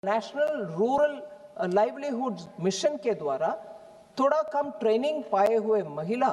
National rural livelihood mission के द्वारा थोड़ा कम ट्रेनिंग पाए हुए महिला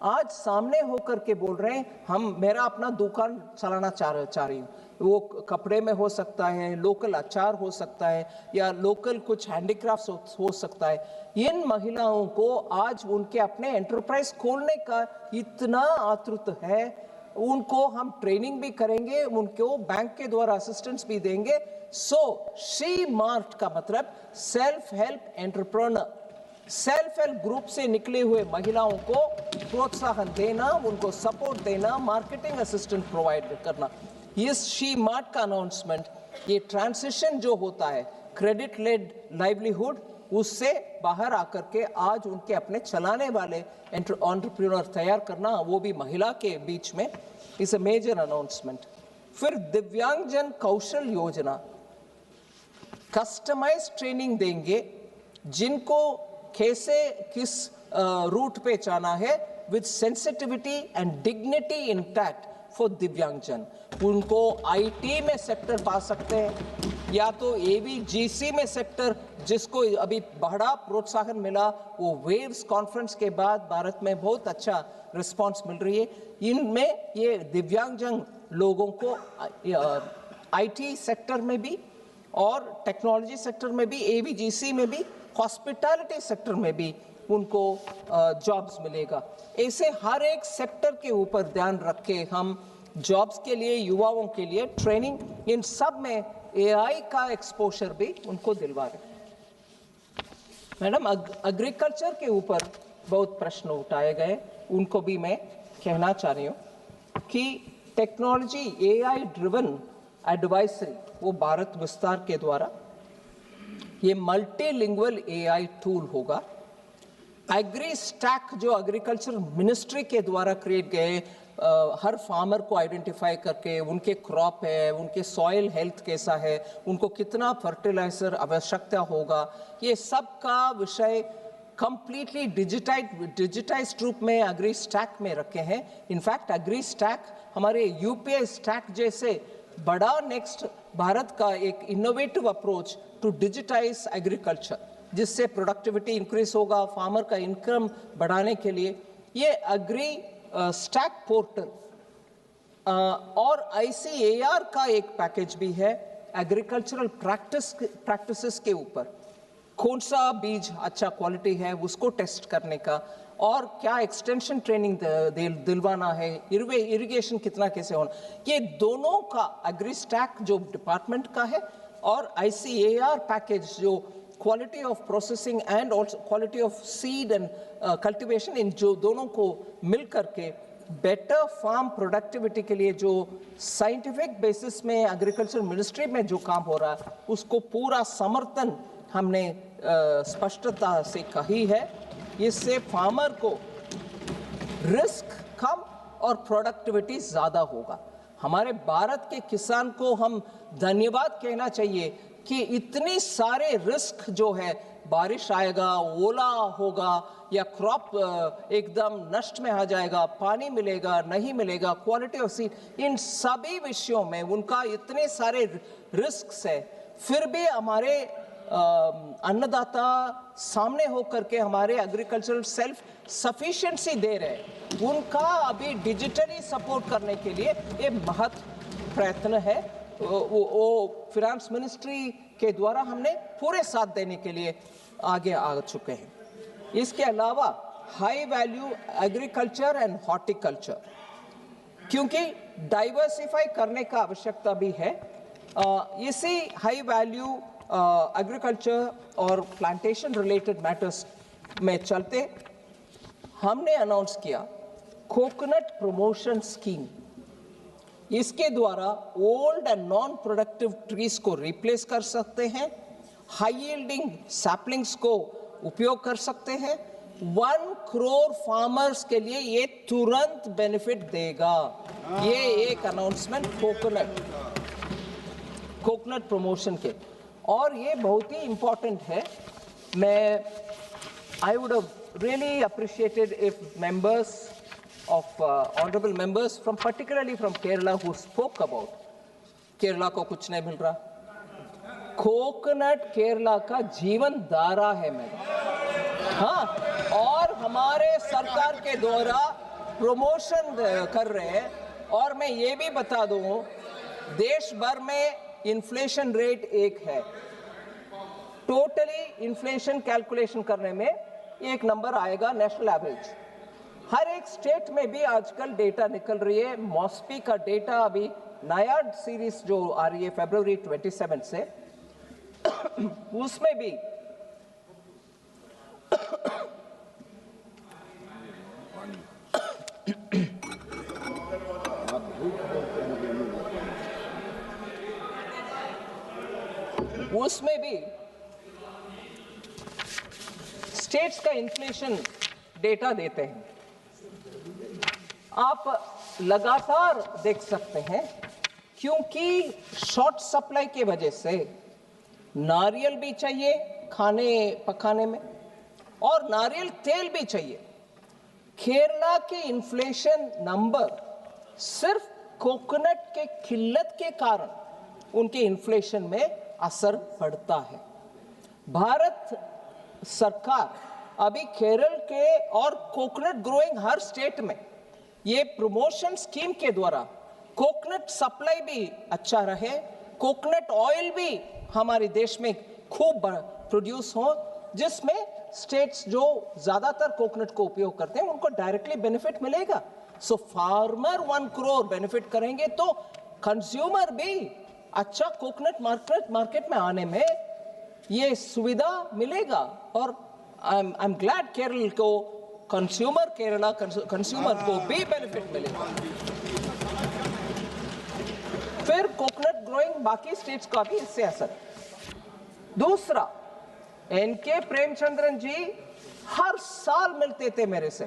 आज सामने होकर के बोल रहे हैं मेरा अपना दुकान चलाना चाह रही हूँ। वो कपड़े में हो सकता है, लोकल अचार हो सकता है या लोकल कुछ हैंडीक्राफ्ट्स हो सकता है। इन महिलाओं को आज उनके अपने एंटरप्राइज खोलने का इतना आतुर है। उनको हम ट्रेनिंग भी करेंगे, उनको बैंक के द्वारा असिस्टेंस भी देंगे। शी मार्ट का मतलब self help entrepreneur, self help group से निकले हुए महिलाओं को प्रोत्साहन देना, उनको सपोर्ट देना, मार्केटिंग असिस्टेंट प्रोवाइड करना। इस शी मार्ट का अनाउंसमेंट, ये ट्रांसिशन जो होता है क्रेडिट लेड लाइवलीहुड, उससे बाहर आकर के आज उनके अपने चलाने वाले एंटरप्रेन्योर तैयार करना, वो भी महिला के बीच में, इज अ मेजर अनाउंसमेंट। फिर दिव्यांगजन कौशल योजना, कस्टमाइज ट्रेनिंग देंगे जिनको कैसे किस रूट पे जाना है with sensitivity and dignity intact for दिव्यांगजन। उनको आईटी में सेक्टर पा सकते हैं या तो एवीजीसी में सेक्टर, जिसको अभी बड़ा प्रोत्साहन मिला, वो वेव्स कॉन्फ्रेंस के बाद भारत में बहुत अच्छा रिस्पांस मिल रही है। इनमें ये दिव्यांगजन लोगों को आईटी सेक्टर में भी और टेक्नोलॉजी सेक्टर में भी, एवीजीसी में भी, हॉस्पिटैलिटी सेक्टर में भी उनको जॉब्स मिलेगा। ऐसे हर एक सेक्टर के ऊपर ध्यान रख के हम जॉब्स के लिए, युवाओं के लिए ट्रेनिंग, इन सब में एआई का एक्सपोजर भी उनको दिलवा रहे। मैडम, एग्रीकल्चर के ऊपर बहुत प्रश्न उठाए गए, उनको भी मैं कहना चाह रही हूँ कि टेक्नोलॉजी एआई ड्रिवन एडवाइजरी, वो भारत विस्तार के द्वारा ये मल्टीलिंगुअल एआई टूल होगा। एग्री स्टैक जो एग्रीकल्चर मिनिस्ट्री के द्वारा क्रिएट गए, हर फार्मर को आइडेंटिफाई करके उनके क्रॉप है, उनके सॉइल हेल्थ कैसा है, उनको कितना फर्टिलाइजर आवश्यकता होगा, ये सब का विषय कंप्लीटली डिजिटाइज रूप में एग्री स्टैक में रखे हैं। इनफैक्ट एग्री स्टैक हमारे यूपीआई स्टैक जैसे बड़ा नेक्स्ट भारत का एक innovative approach to digitize agriculture, जिससे प्रोडक्टिविटी इंक्रीज होगा, फार्मर का इनकम बढ़ाने के लिए ये एग्री स्टैक पोर्टल और आईसीएआर का एक पैकेज भी है एग्रीकल्चरल प्रैक्टिसेस के ऊपर। कौन सा बीज अच्छा क्वालिटी है उसको टेस्ट करने का, और क्या एक्सटेंशन ट्रेनिंग दिलवाना है, इरिगेशन कितना कैसे होना, ये दोनों का एग्री स्टैक जो डिपार्टमेंट का है और आईसीएआर पैकेज जो quality of processing and also quality of seed and cultivation, इन जो दोनों को मिल करके बेटर फार्म प्रोडक्टिविटी के लिए जो साइंटिफिक बेसिस में एग्रीकल्चर मिनिस्ट्री में जो काम हो रहा है, उसको पूरा समर्थन हमने स्पष्टता से कही है। इससे फार्मर को रिस्क कम और प्रोडक्टिविटी ज़्यादा होगा। हमारे भारत के किसान को हम धन्यवाद कहना चाहिए कि इतनी सारे रिस्क जो है, बारिश आएगा, ओला होगा या क्रॉप एकदम नष्ट में आ जाएगा, पानी मिलेगा नहीं मिलेगा, क्वालिटी ऑफ सीड, इन सभी विषयों में उनका इतने सारे रिस्क है, फिर भी हमारे अन्नदाता सामने होकर के हमारे एग्रीकल्चरल सेल्फ सफिशिएंसी दे रहे हैं। उनका अभी डिजिटली सपोर्ट करने के लिए ये महत् प्रयत्न है। वो फाइनेंस मिनिस्ट्री के द्वारा हमने पूरे साथ देने के लिए आगे आ चुके हैं। इसके अलावा high value agriculture and horticulture, क्योंकि डाइवर्सिफाई करने का आवश्यकता भी है, इसी हाई वैल्यू एग्रीकल्चर और प्लांटेशन रिलेटेड मैटर्स में चलते हमने अनाउंस किया कोकोनट प्रमोशन स्कीम। इसके द्वारा old and non productive trees को रिप्लेस कर सकते हैं, हाई यील्डिंग सैपलिंग्स को उपयोग कर सकते हैं। 1 करोड़ फार्मर्स के लिए ये तुरंत बेनिफिट देगा। ये एक अनाउंसमेंट कोकोनट प्रमोशन के, और ये बहुत ही इंपॉर्टेंट है। I would have really appreciated if members of honorable members from particularly from Kerala who spoke about Kerala को कुछ नहीं मिल रहा, कोकोनट केरला का जीवन धारा है मैडम। हाँ, और हमारे सरकार के द्वारा प्रमोशन कर रहे हैं। और मैं ये भी बता दूं, देश भर में इन्फ्लेशन रेट 1 है। टोटली इन्फ्लेशन कैलकुलेशन करने में एक नंबर आएगा नेशनल एवरेज। हर एक स्टेट में भी आजकल डेटा निकल रही है। मॉस्पी का डेटा अभी नया सीरीज जो आ रही है फरवरी 27 से, उसमें भी स्टेट्स का इन्फ्लेशन डेटा देते हैं। आप लगातार देख सकते हैं, क्योंकि शॉर्ट सप्लाई की वजह से नारियल भी चाहिए खाने पकाने में और नारियल तेल भी चाहिए। केरला के इन्फ्लेशन नंबर सिर्फ कोकोनट के किल्लत के कारण उनके इन्फ्लेशन में असर पड़ता है। भारत सरकार अभी केरल के और कोकोनट ग्रोइंग हर स्टेट में ये प्रमोशन स्कीम के द्वारा कोकोनट सप्लाई भी अच्छा रहे, कोकोनट ऑयल भी हमारे देश में खूब प्रोड्यूस हो, जिसमें स्टेट्स जो ज्यादातर कोकोनट को उपयोग करते हैं उनको डायरेक्टली बेनिफिट मिलेगा। सो फार्मर 1 करोड़ बेनिफिट करेंगे तो कंज्यूमर भी अच्छा कोकोनट मार्केट में आने में ये सुविधा मिलेगा। और आई एम ग्लैड केरल को कंज्यूमर को भी बेनिफिट मिलेगा। फिर कोकोनट ग्रोइंग बाकी स्टेट्स का भी इससे असर। दूसरा, एनके प्रेमचंद्रन जी हर साल मिलते थे मेरे से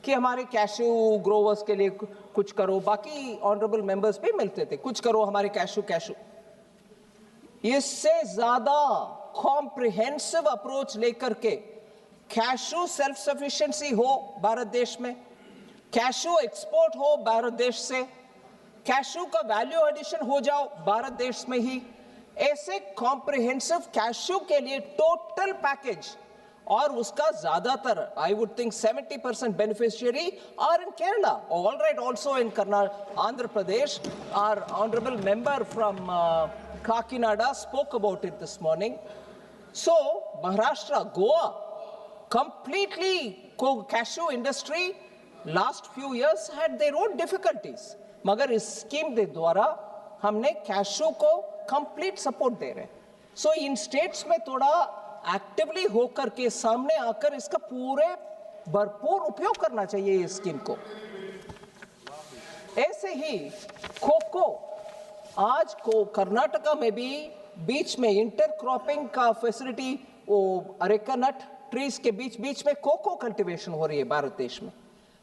कि हमारे कैशू ग्रोवर्स के लिए कुछ करो। बाकी ऑनरेबल मेंबर्स भी मिलते थे, कुछ करो हमारे कैशू। इससे ज्यादा कॉम्प्रिहेंसिव अप्रोच लेकर के कैशू सेल्फ सफिशिएंसी हो भारत देश में, कैशू एक्सपोर्ट हो भारत देश से, कैशू का वैल्यू एडिशन हो जाओ भारत देश में ही। ऐसे कॉम्प्रिहेंसिव कैशू के लिए टोटल पैकेज, और उसका ज्यादातर I would think 70% beneficiary are in Kerala, all right, also in Andhra Pradesh. Our honourable member from Kakinada spoke about it this morning. So Maharashtra, Goa, completely cashew industry last few years had their own difficulties. मगर इस scheme के द्वारा हमने cashew को complete support दे रहे हैं। सो इन states में थोड़ा एक्टिवली होकर के सामने आकर इसका पूरे भरपूर उपयोग करना चाहिए इस स्कीम को। ऐसे ही कोको, आज को कर्नाटका में भी बीच में इंटरक्रॉपिंग का फैसिलिटी, वो अरेका नट ट्रीज के बीच में कोको कल्टीवेशन हो रही है भारत देश में,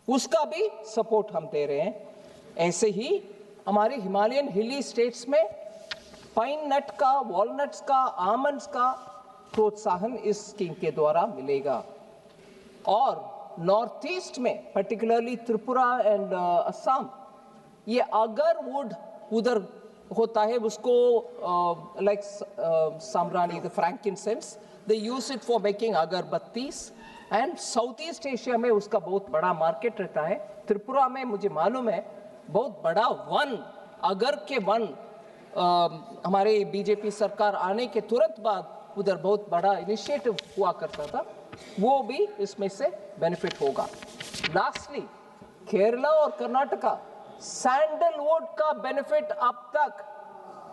उसका भी सपोर्ट हम दे रहे हैं। ऐसे ही हमारे हिमालयन हिली स्टेट्स में पाइन नट का, वॉलनट्स का, आमंड्स का प्रोत्साहन इस स्कीम के द्वारा मिलेगा। और नॉर्थ ईस्ट में पर्टिकुलरली त्रिपुरा एंड असम, ये अगर वुड उधर होता है, उसको लाइक साम्रानी, the frankincense, they use it for making agarbattis. And south east Asia में उसका बहुत बड़ा मार्केट रहता है। त्रिपुरा में मुझे मालूम है बहुत बड़ा वन, अगर के वन, हमारे बीजेपी सरकार आने के तुरंत बाद उधर बहुत बड़ा इनिशिएटिव हुआ करता था, वो भी इसमें से बेनिफिट होगा। लास्टली, केरला और कर्नाटका, सैंडलवुड का बेनिफिट अब तक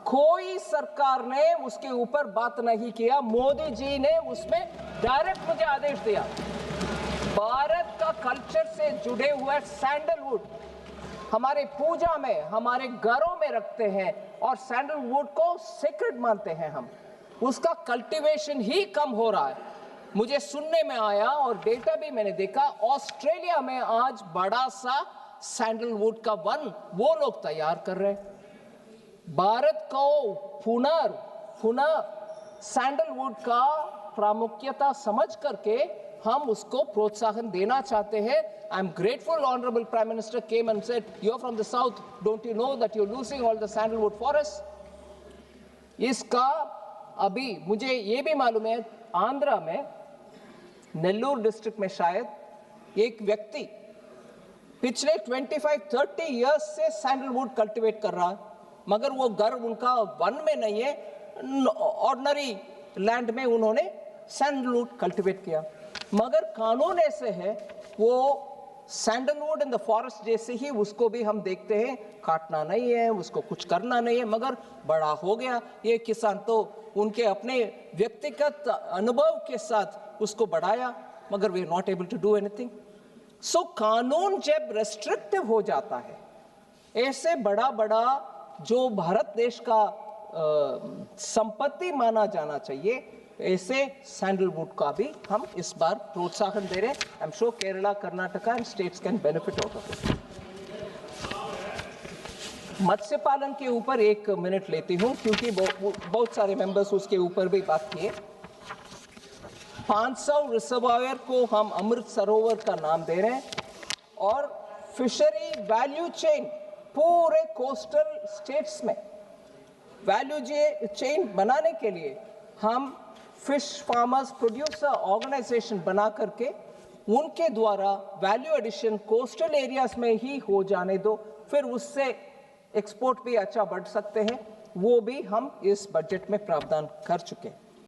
कोई सरकार ने उसके ऊपर बात नहीं किया। मोदी जी ने उसमें डायरेक्ट मुझे आदेश दिया। भारत का कल्चर से जुड़े हुए सैंडलवुड हमारे पूजा में, हमारे घरों में रखते हैं और सैंडलवुड को सेक्रेड मानते हैं हम। उसका कल्टीवेशन ही कम हो रहा है। मुझे सुनने में आया और डेटा भी मैंने देखा, ऑस्ट्रेलिया में आज बड़ा सा सैंडलवुड का वन वो लोग तैयार कर रहे हैं। भारत को पुनः सैंडलवुड का प्रामुख्यता समझ करके हम उसको प्रोत्साहन देना चाहते हैं। I am grateful honourable prime minister came and said, you are from the south, don't you know that you are losing all the sandalwood forest. इसका अभी मुझे ये भी मालूम है आंध्रा में नेल्लूर डिस्ट्रिक्ट में शायद एक व्यक्ति पिछले 25-30 इयर्स से सैंडलवुड कल्टीवेट कर रहा है, मगर वो घर उनका वन में नहीं है, ऑर्डिनरी लैंड में उन्होंने सैंडलवुड कल्टीवेट किया। मगर कानून ऐसे है वो सैंडलवुड इन द फॉरेस्ट जैसे ही उसको भी हम देखते हैं काटना नहीं है, उसको कुछ करना नहीं है, मगर बड़ा हो गया ये किसान तो उनके अपने व्यक्तिगत अनुभव के साथ उसको बढ़ाया, मगर we are not able to do anything. So कानून जब रेस्ट्रिक्टिव हो जाता है, ऐसे बड़ा बड़ा जो भारत देश का संपत्ति माना जाना चाहिए, ऐसे सैंडलवुड का भी हम इस बार प्रोत्साहन दे रहे हैं। I am sure Kerala, Karnataka and states can benefit out of it. मत्स्य पालन के ऊपर 1 मिनट लेती हूं क्योंकि बहुत सारे मेंबर्स उसके ऊपर भी बात किए। 500 रिजर्वायर को हम अमृत सरोवर का नाम दे रहे हैं और फिशरी वैल्यू चेन पूरे कोस्टल स्टेट्स में वैल्यू चेन बनाने के लिए हम फिश फार्मर्स प्रोड्यूसर ऑर्गेनाइजेशन बना करके उनके द्वारा वैल्यू एडिशन कोस्टल एरियाज में ही हो जाने दो, फिर उससे एक्सपोर्ट भी अच्छा बढ़ सकते हैं। वो भी हम इस बजट में प्रावधान कर चुके हैं।